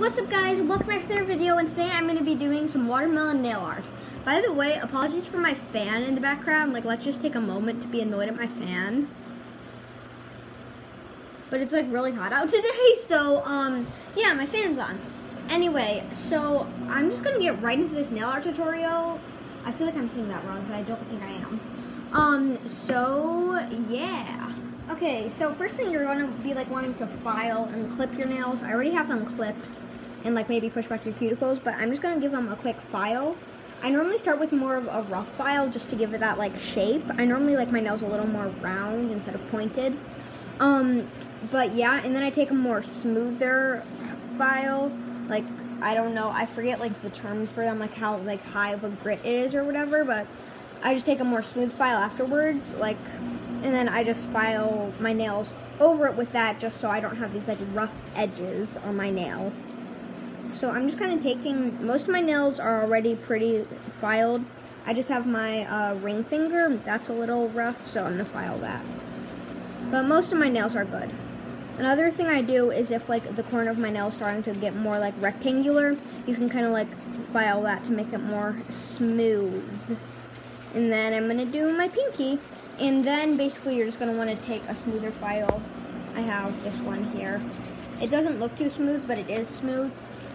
What's up guys, welcome back to their video, and today I'm going to be doing some watermelon nail art. By the way, apologies for my fan in the background, let's just take a moment to be annoyed at my fan. But it's really hot out today, so yeah, my fan's on. Anyway, so I'm just going to get right into this nail art tutorial. I feel like I'm saying that wrong, but I don't think I am. So yeah. Okay, so first thing you're going to be wanting to file and clip your nails. I already have them clipped and maybe push back your cuticles, but I'm just going to give them a quick file. I normally start with more of a rough file just to give it that shape. I normally like my nails a little more round instead of pointed. But yeah, and then I take a more smoother file. I don't know, I forget the terms for them, how high of a grit it is or whatever, but I just take a more smooth file afterwards, and then I just file my nails over it with that just so I don't have these rough edges on my nail. So I'm just kind of taking, most of my nails are already pretty filed. I just have my ring finger, that's a little rough, so I'm going to file that. But most of my nails are good. Another thing I do is if the corner of my nail is starting to get more rectangular, you can kind of file that to make it more smooth. And then I'm going to do my pinky. And then basically you're just going to want to take a smoother file. I have this one here. It doesn't look too smooth, but it is smooth.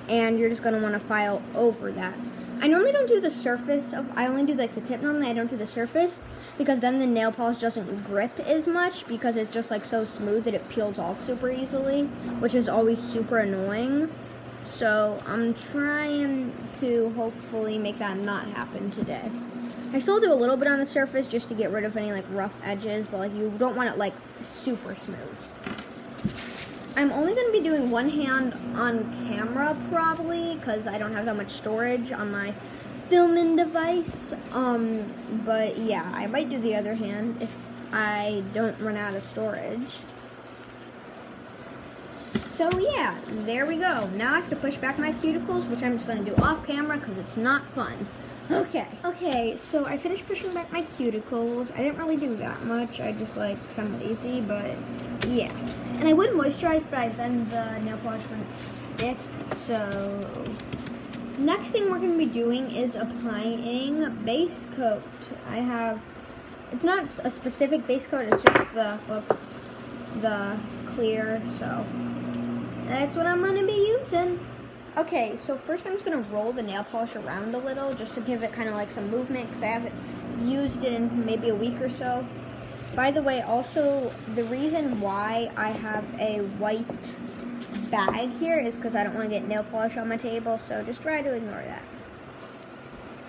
And you're just going to want to file over that. I normally don't do the surface I only do the tip normally. I don't do the surface because then the nail polish doesn't grip as much because it's just so smooth that it peels off super easily, which is always super annoying. So I'm trying to hopefully make that not happen today. I still do a little bit on the surface just to get rid of any rough edges, but you don't want it super smooth. I'm only going to be doing one hand on camera probably because I don't have that much storage on my filming device. But yeah, I might do the other hand if I don't run out of storage. So yeah, there we go. Now I have to push back my cuticles, which I'm just going to do off camera because it's not fun. Okay, so I finished pushing back my cuticles. I didn't really do that much. I just cause I'm lazy, but yeah. And I would moisturize, but then the nail polish wouldn't stick. So next thing we're going to be doing is applying base coat. It's not a specific base coat, it's just the clear, so that's what I'm going to be using. Okay, so first I'm just going to roll the nail polish around a little just to give it kind of some movement because I haven't used it in maybe a week or so. By the way, also, the reason why I have a white bag here is because I don't want to get nail polish on my table, so just try to ignore that.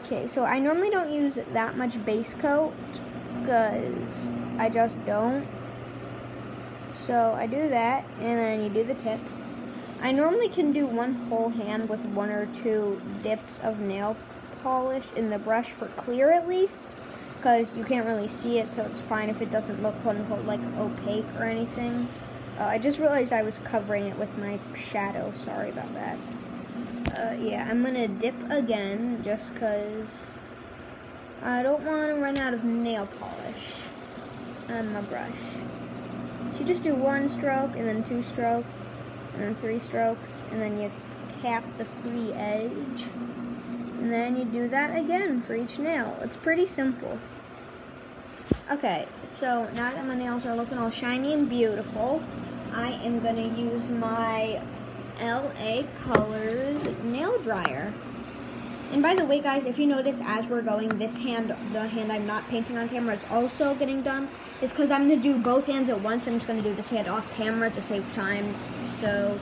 Okay, so I normally don't use that much base coat because I just don't. So I do that, and then you do the tip. I normally can do one whole hand with one or two dips of nail polish in the brush for clear at least, because you can't really see it, so it's fine if it doesn't look quote-unquote opaque or anything. I just realized I was covering it with my shadow, sorry about that. Yeah, I'm gonna dip again just because I don't want to run out of nail polish on my brush. So you just do one stroke and then 2 strokes. And then 3 strokes, and then you cap the free edge, and then you do that again for each nail. It's pretty simple. Okay, so now that my nails are looking all shiny and beautiful, I am going to use my LA Colors nail dryer. And by the way, guys, if you notice as we're going, this hand, the hand I'm not painting on camera, is also getting done. It's because I'm going to do both hands at once. I'm just going to do this hand off camera to save time. So,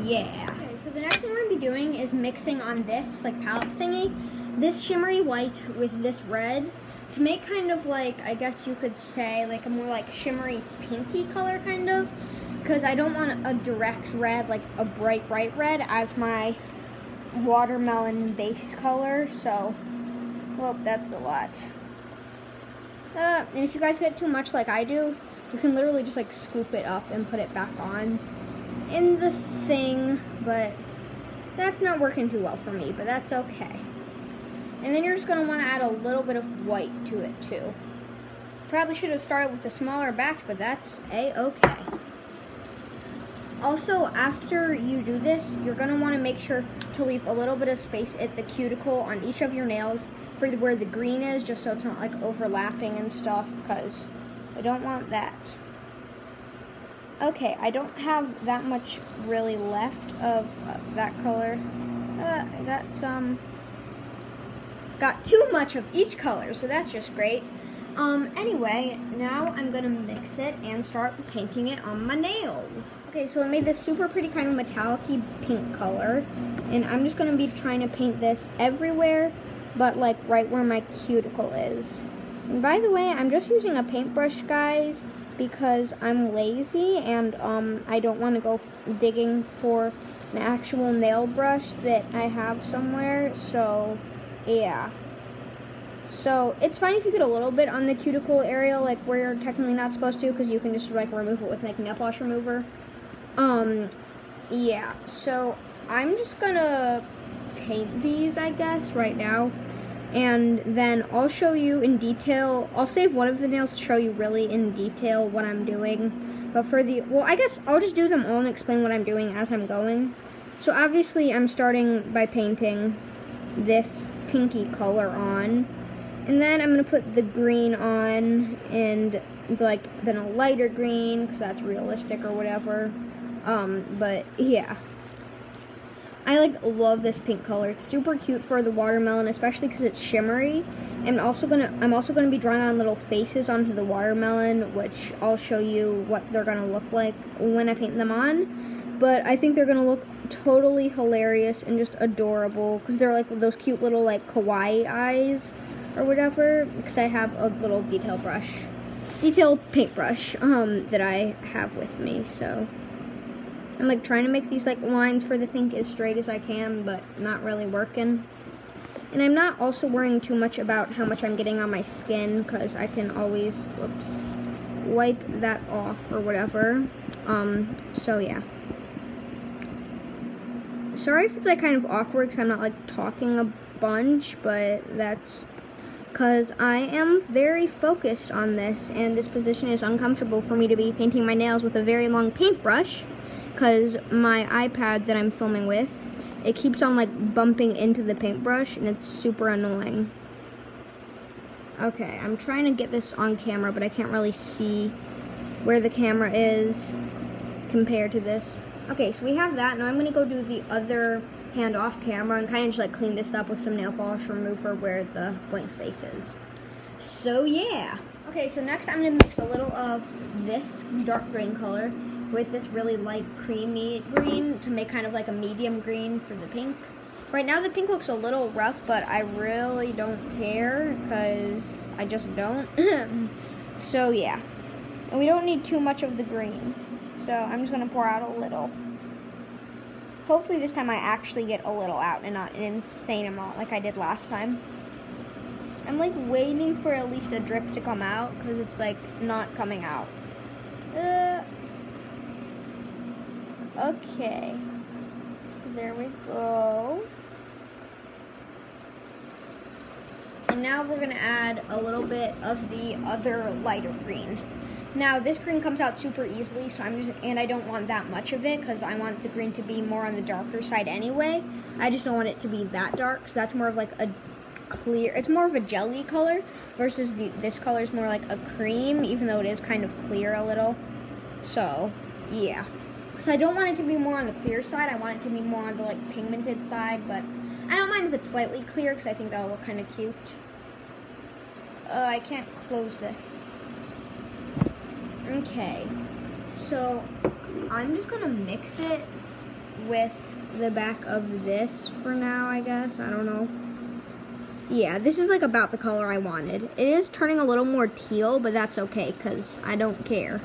yeah. Okay, so the next thing we're going to be doing is mixing on this, palette thingy, this shimmery white with this red to make kind of I guess you could say, a more shimmery pinky color, kind of. Because I don't want a direct red, a bright red as my watermelon base color, so well, that's a lot. And if you guys get too much like I do, you can literally just scoop it up and put it back on in the thing, but that's not working too well for me, but that's okay. And then you're just going to want to add a little bit of white to it too. Probably should have started with a smaller batch, but that's a-okay. Also, after you do this, you're gonna wanna make sure to leave a little bit of space at the cuticle on each of your nails for where the green is, just so it's not like overlapping and stuff, because I don't want that. Okay, I don't have that much really left of that color. I got too much of each color, so that's just great. Anyway, now I'm gonna mix it and start painting it on my nails. Okay, so I made this super pretty kind of metallic-y pink color, and I'm just gonna be trying to paint this everywhere, but like right where my cuticle is. And by the way, I'm just using a paintbrush, guys, because I'm lazy and I don't want to go digging for an actual nail brush that I have somewhere, so yeah. So it's fine if you get a little bit on the cuticle area, like where you're technically not supposed to, because you can just like remove it with like nail polish remover. Yeah, so I'm just gonna paint these, I guess, right now, and then I'll show you in detail. I'll save one of the nails to show you really in detail what I'm doing, but for the, well, I guess I'll just do them all and explain what I'm doing as I'm going. So obviously I'm starting by painting this pinky color on, and then I'm gonna put the green on, and like then a lighter green because that's realistic or whatever. But yeah, I like love this pink color. It's super cute for the watermelon, especially because it's shimmery. And I'm also gonna be drawing on little faces onto the watermelon, which I'll show you what they're gonna look like when I paint them on. But I think they're gonna look totally hilarious and just adorable because they're like those cute little like kawaii eyes or whatever. Because I have a little detail paintbrush that I have with me. So I'm like trying to make these like lines for the pink as straight as I can, but not really working. And I'm not also worrying too much about how much I'm getting on my skin, because I can always, whoops, wipe that off or whatever. So yeah. Sorry if it's like kind of awkward because I'm not like talking a bunch, but that's because I am very focused on this, and this position is uncomfortable for me to be painting my nails with a very long paintbrush, because my iPad that I'm filming with, it keeps on like bumping into the paintbrush, and it's super annoying. Okay, I'm trying to get this on camera, but I can't really see where the camera is compared to this. Okay, so we have that. Now I'm going to go do the other hand off camera and kind of just like clean this up with some nail polish remover where the blank space is. So yeah. Okay, so next I'm going to mix a little of this dark green color with this really light creamy green to make kind of like a medium green for the pink. Right now the pink looks a little rough, but I really don't care because I just don't. So yeah. And we don't need too much of the green. So I'm just going to pour out a little. Hopefully this time I actually get a little out and not an insane amount like I did last time. I'm like waiting for at least a drip to come out because it's like not coming out. Okay. So there we go. And now we're going to add a little bit of the other lighter green. Now this green comes out super easily, so I don't want that much of it because I want the green to be more on the darker side anyway. I just don't want it to be that dark, so that's more of like a clear, it's more of a jelly color versus this color is more like a cream, even though it is kind of clear a little. So yeah, so I don't want it to be more on the clear side. I want it to be more on the like pigmented side, but I don't mind if it's slightly clear because I think that'll look kind of cute. I can't close this. Okay, so I'm just gonna mix it with the back of this for now, I guess. I don't know. Yeah, this is like about the color I wanted. It is turning a little more teal, but that's okay because I don't care.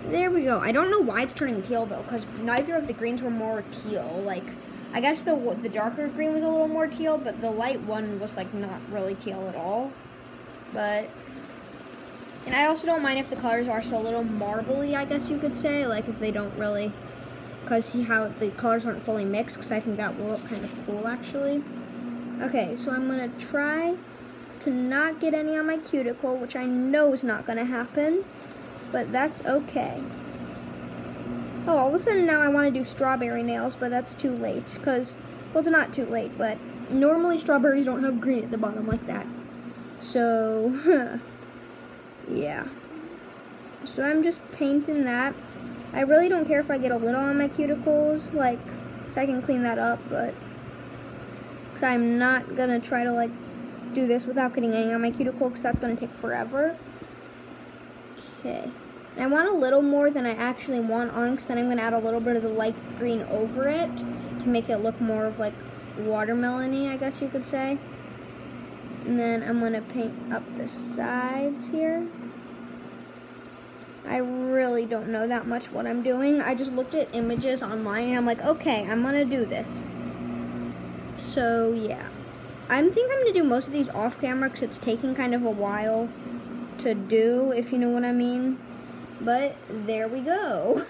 There we go. I don't know why it's turning teal though, because neither of the greens were more teal. Like, I guess the darker green was a little more teal, but the light one was like not really teal at all. But, and I also don't mind if the colors are still a little marbly, I guess you could say, like if they don't really, because see how the colors aren't fully mixed, because I think that will look kind of cool actually. Okay, so I'm going to try to not get any on my cuticle, which I know is not going to happen, but that's okay. Oh, all of a sudden now I want to do strawberry nails, but that's too late, because, well, it's not too late, but normally strawberries don't have green at the bottom like that. So, yeah. So I'm just painting that. I really don't care if I get a little on my cuticles, like, so I can clean that up, but, because I'm not going to try to, like, do this without getting any on my cuticle, because that's going to take forever. Okay. I want a little more than I actually want on, because then I'm going to add a little bit of the light green over it to make it look more of like watermelon-y, I guess you could say. And then I'm going to paint up the sides here. I really don't know that much what I'm doing. I just looked at images online and I'm like, okay, I'm going to do this. So yeah. I think I'm going to do most of these off camera because it's taking kind of a while to do, if you know what I mean. But there we go.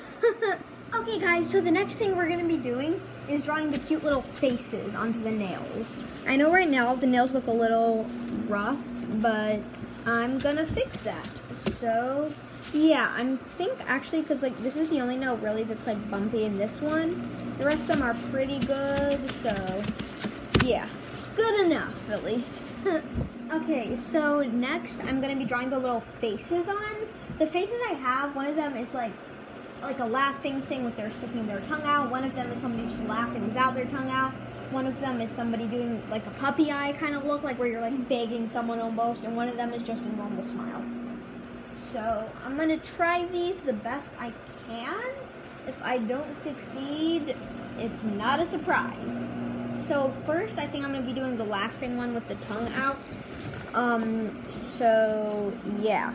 Okay guys, so the next thing we're gonna be doing is drawing the cute little faces onto the nails. I know right now the nails look a little rough, but I'm gonna fix that. So yeah, I think actually, because like this is the only nail really that's like bumpy in this one. The rest of them are pretty good, so yeah, good enough at least. Okay, so next I'm gonna be drawing the little faces on. The faces I have, one of them is like a laughing thing with their sticking their tongue out. One of them is somebody just laughing without their tongue out. One of them is somebody doing like a puppy eye kind of look, like where you're like begging someone almost. And one of them is just a normal smile. So I'm gonna try these the best I can. If I don't succeed, it's not a surprise. So first, I think I'm gonna be doing the laughing one with the tongue out. So yeah.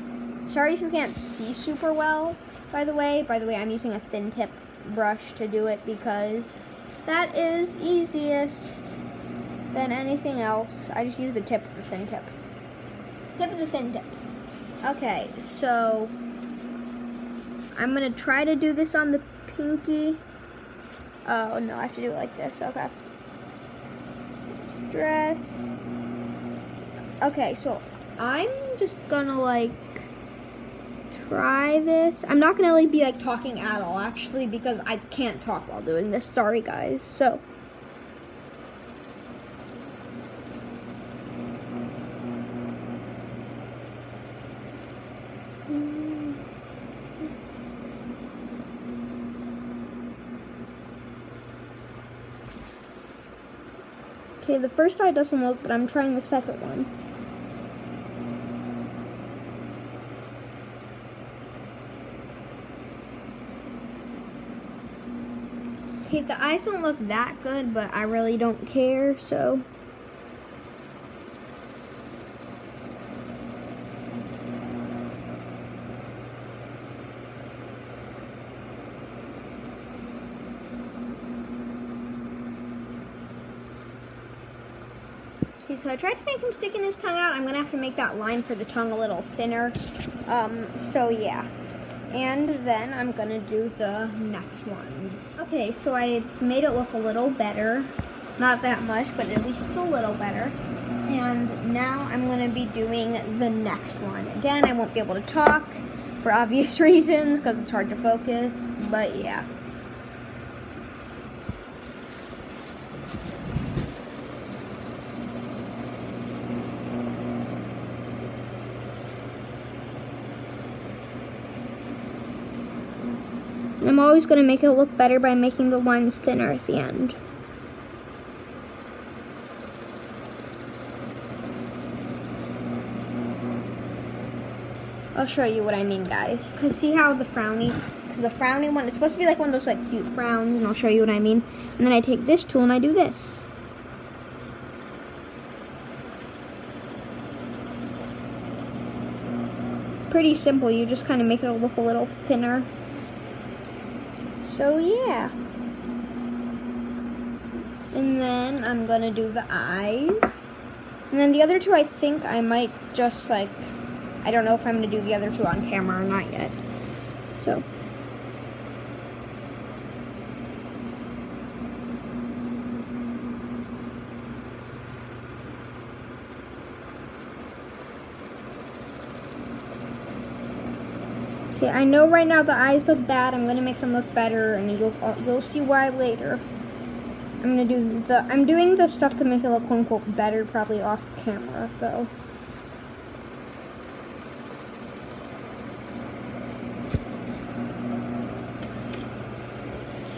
Sorry if you can't see super well, by the way. I'm using a thin tip brush to do it because that is easiest than anything else. I just use the tip of the thin tip. Tip of the thin tip. Okay, so I'm gonna try to do this on the pinky. Oh no, I have to do it like this, okay. Stress. Okay, so I'm just gonna like try this. I'm not gonna like be like talking at all actually, because I can't talk while doing this. Sorry guys. So okay, the first eye doesn't look, but I'm trying the second one. Okay, the eyes don't look that good, but I really don't care, so. Okay, so I tried to make him sticking his tongue out. I'm gonna have to make that line for the tongue a little thinner. So yeah. And then I'm gonna do the next ones. Okay, so I made it look a little better. Not that much, but at least it's a little better. And now I'm gonna be doing the next one. Again, I won't be able to talk for obvious reasons because it's hard to focus, but yeah. I'm always going to make it look better by making the lines thinner at the end. I'll show you what I mean, guys. Because see how the frowny one, it's supposed to be like one of those like cute frowns, and I'll show you what I mean. And then I take this tool and I do this. Pretty simple, you just kind of make it look a little thinner. So yeah. And then I'm gonna do the eyes. And then the other two I think I might just like, I don't know if I'm gonna do the other two on camera or not yet. So. Okay, Okay, I know right now the eyes look bad. I'm gonna make them look better, and you'll see why later. I'm doing the stuff to make it look quote unquote better, probably off camera though.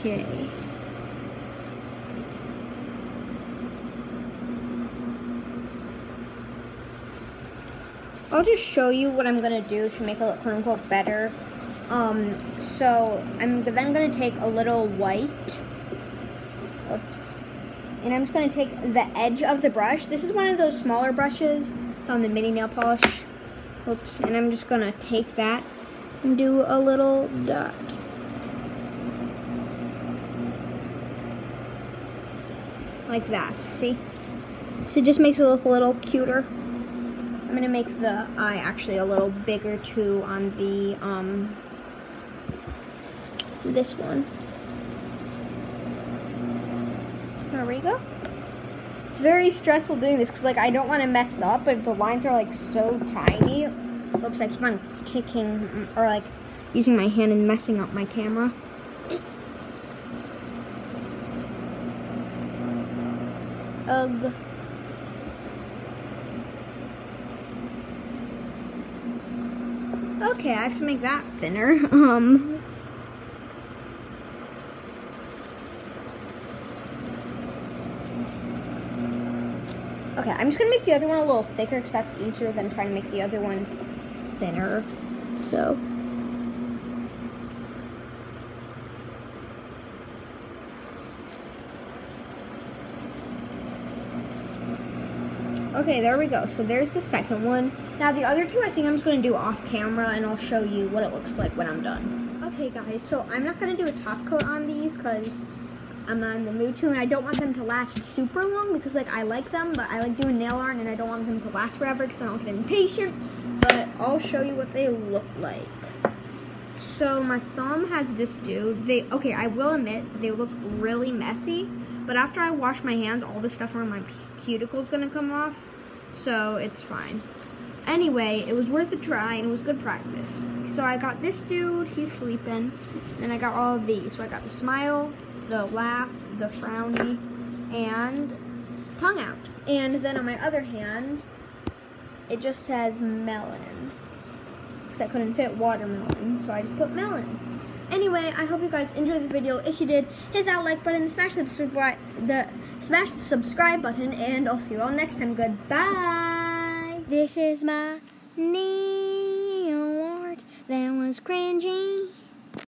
Okay. I'll just show you what I'm gonna do to make it look quote unquote better. So I'm then gonna take a little white, oops, and I'm just gonna take the edge of the brush. This is one of those smaller brushes. It's on the mini nail polish. Oops, and I'm just gonna take that and do a little dot. Like that, see? So it just makes it look a little cuter. I'm gonna make the eye actually a little bigger too on the, this one. There we go. It's very stressful doing this because like I don't want to mess up, but the lines are like so tiny. Oops, I keep on kicking or like using my hand and messing up my camera. Ugh. Okay, I have to make that thinner. Okay, I'm just gonna make the other one a little thicker because that's easier than trying to make the other one thinner. So. Okay, there we go. So there's the second one. Now the other two I think I'm just going to do off camera and I'll show you what it looks like when I'm done. Okay guys, so I'm not going to do a top coat on these because I'm not in the mood to, and I don't want them to last super long because like I like them, but I like doing nail art and I don't want them to last forever because then I'll get impatient. But I'll show you what they look like. So my thumb has this dude. Okay, I will admit they look really messy, but after I wash my hands, all the stuff around my cuticle is gonna come off, so it's fine. Anyway, it was worth a try and it was good practice. So I got this dude, he's sleeping, and I got all of these. So I got the smile, the laugh, the frowny, and tongue out. And then on my other hand, it just says melon, because I couldn't fit watermelon, so I just put melon. Anyway, I hope you guys enjoyed the video. If you did, hit that like button, smash the subscribe button, and I'll see you all next time. Goodbye. This is my nail art that was cringy.